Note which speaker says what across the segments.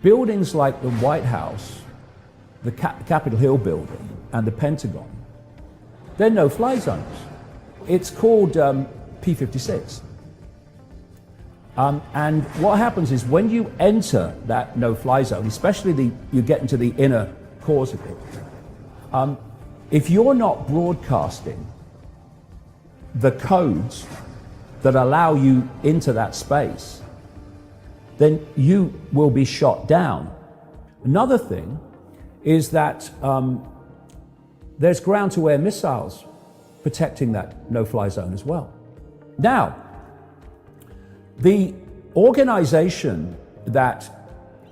Speaker 1: buildings like the White House, the Capitol Hill building, and the Pentagon, they're no-fly zones. It's called P56. And what happens is when you enter that no-fly zone, especially you get into the inner cores of it, if you're not broadcasting the codes that allow you into that space, then you will be shot down. Another thing is that there's ground-to-air missiles protecting that no-fly zone as well. Now, the organization that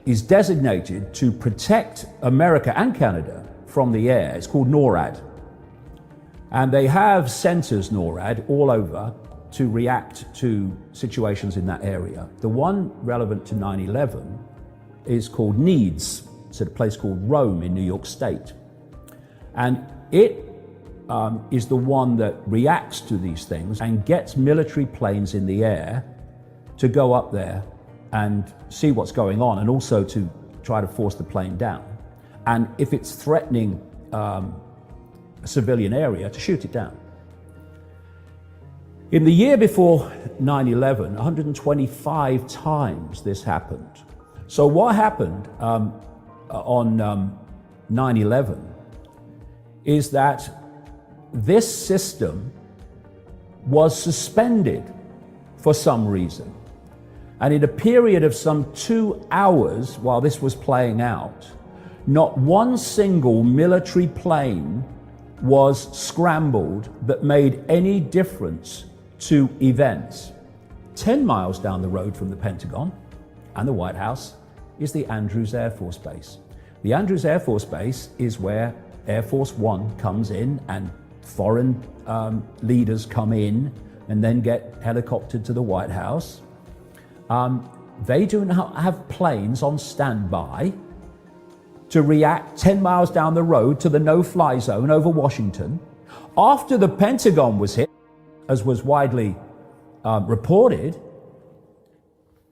Speaker 1: is designated to protect America and Canada from the air is called NORAD. And they have centers, NORAD, all over to react to situations in that area. The one relevant to 9/11 is called NEADS. It's at a place called Rome in New York State. And it is the one that reacts to these things and gets military planes in the air to go up there and see what's going on, and also to try to force the plane down. And if it's threatening a civilian area, to shoot it down. In the year before 9/11, 125 times this happened. So what happened on 9/11 is that this system was suspended for some reason. And in a period of some 2 hours while this was playing out, not one single military plane was scrambled that made any difference to events. 10 miles down the road from the Pentagon and the White House is the Andrews Air Force Base. The Andrews Air Force Base is where Air Force One comes in and foreign leaders come in and then get helicoptered to the White House. They do not have planes on standby to react 10 miles down the road to the no-fly zone over Washington. After the Pentagon was hit, as was widely reported,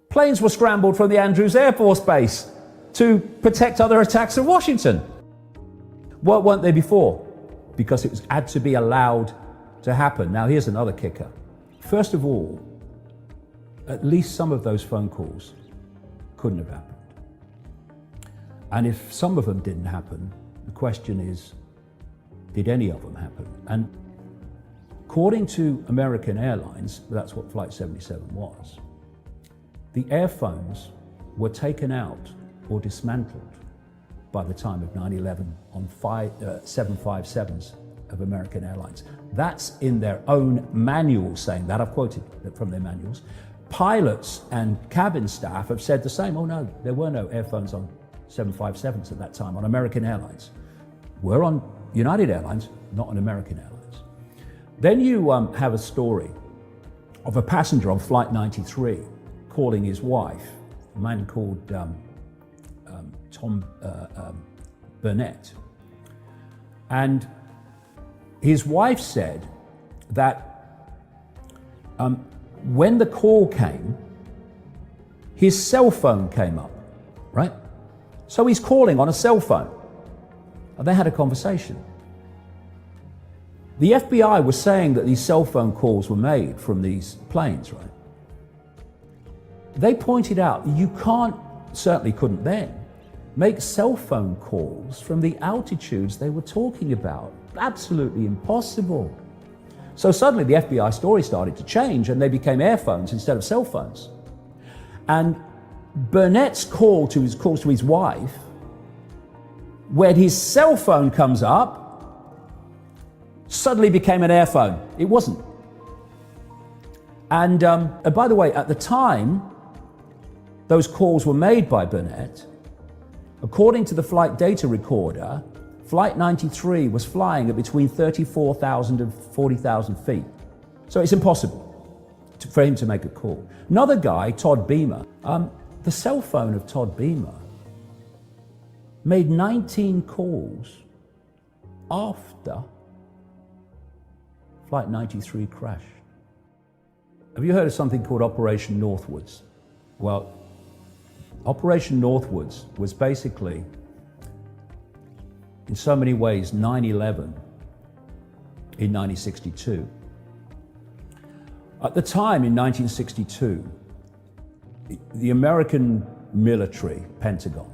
Speaker 1: planes were scrambled from the Andrews Air Force Base to protect other attacks of Washington. What weren't they before? Because it had to be allowed to happen. Now here's another kicker. First of all, at least some of those phone calls couldn't have happened. And if some of them didn't happen, the question is, did any of them happen? And according to American Airlines, that's what Flight 77 was, the airphones were taken out or dismantled by the time of 9/11 on 757s of American Airlines. That's in their own manuals saying that. I've quoted from their manuals. Pilots and cabin staff have said the same. Oh no, there were no airphones on 757s at that time on American Airlines. We're on United Airlines, not on American Airlines. Then you have a story of a passenger on Flight 93 calling his wife, a man called Tom Burnett. And his wife said that when the call came, his cell phone came up, right? So he's calling on a cell phone. And they had a conversation. The FBI was saying that these cell phone calls were made from these planes, right? They pointed out you certainly couldn't then, make cell phone calls from the altitudes they were talking about. Absolutely impossible. So suddenly the FBI story started to change and they became airphones instead of cell phones. And Burnett's calls to his wife, when his cell phone comes up, suddenly became an airphone. It wasn't. And by the way, at the time those calls were made by Burnett, according to the flight data recorder, Flight 93 was flying at between 34,000 and 40,000 feet. So it's impossible for him to make a call. Another guy, Todd Beamer, the cell phone of Todd Beamer made 19 calls after Flight 93 crashed. Have you heard of something called Operation Northwoods? Well, Operation Northwoods was basically, in so many ways, 9/11 in 1962. At the time, in 1962, the American military, Pentagon,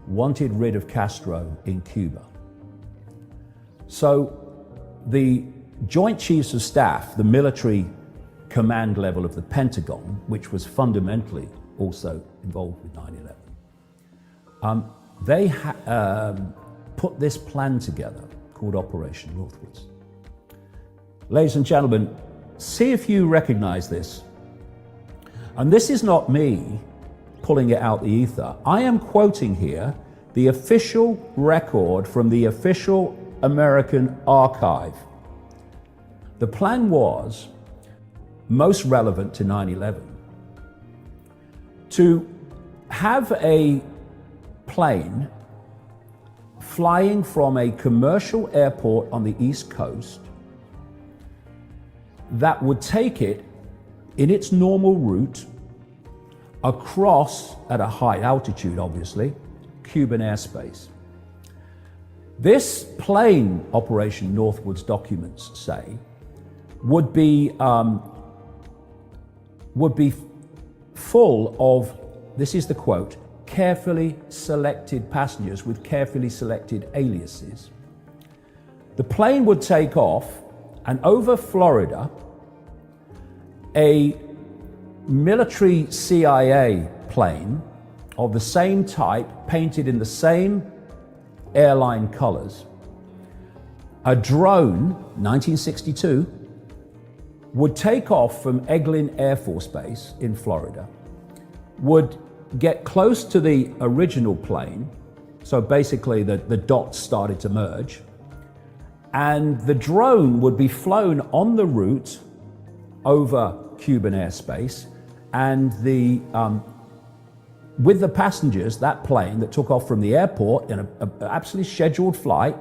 Speaker 1: wanted rid of Castro in Cuba. So the Joint Chiefs of Staff, the military command level of the Pentagon, which was fundamentally also involved with 9/11, they put this plan together called Operation Northwoods. Ladies and gentlemen, see if you recognize this. And this is not me pulling it out the ether. I am quoting here the official record from the official American archive. The plan was, most relevant to 9/11, to have a plane flying from a commercial airport on the East Coast that would take it in its normal route across, at a high altitude obviously, Cuban airspace. This plane, Operation Northwoods documents say, would be full of, this is the quote, carefully selected passengers with carefully selected aliases. The plane would take off, and over Florida, a military CIA plane of the same type, painted in the same airline colors, a drone, 1962, would take off from Eglin Air Force Base in Florida, would get close to the original plane, so basically the dots started to merge, and the drone would be flown on the route over Cuban airspace, and with the passengers, that plane that took off from the airport in an absolutely scheduled flight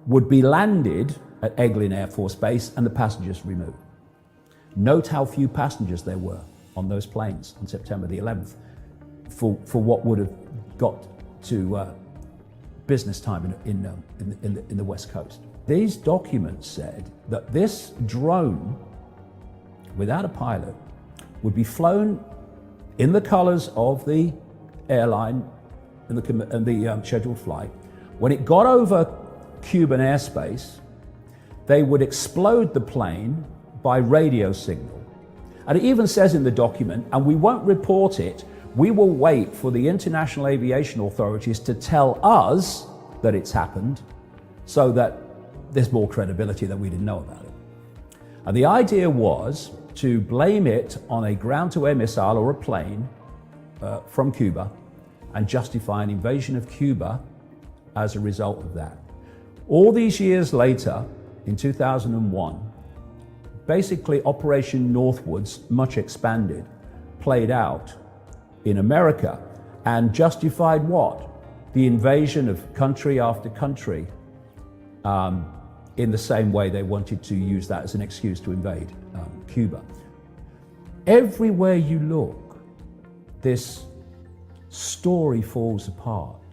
Speaker 1: would be landed at Eglin Air Force Base and the passengers removed. Note how few passengers there were on those planes on September the 11th for what would have got to business time in the West Coast. These documents said that this drone, without a pilot, would be flown in the colors of the airline and the scheduled flight. When it got over Cuban airspace, they would explode the plane by radio signal. And it even says in the document, and we won't report it, we will wait for the international aviation authorities to tell us that it's happened, so that there's more credibility that we didn't know about it. And the idea was to blame it on a ground-to-air missile or a plane from Cuba, and justify an invasion of Cuba as a result of that. All these years later, in 2001, basically Operation Northwoods, much expanded, played out in America and justified what? The invasion of country after country, in the same way they wanted to use that as an excuse to invade Cuba. Everywhere you look, this story falls apart.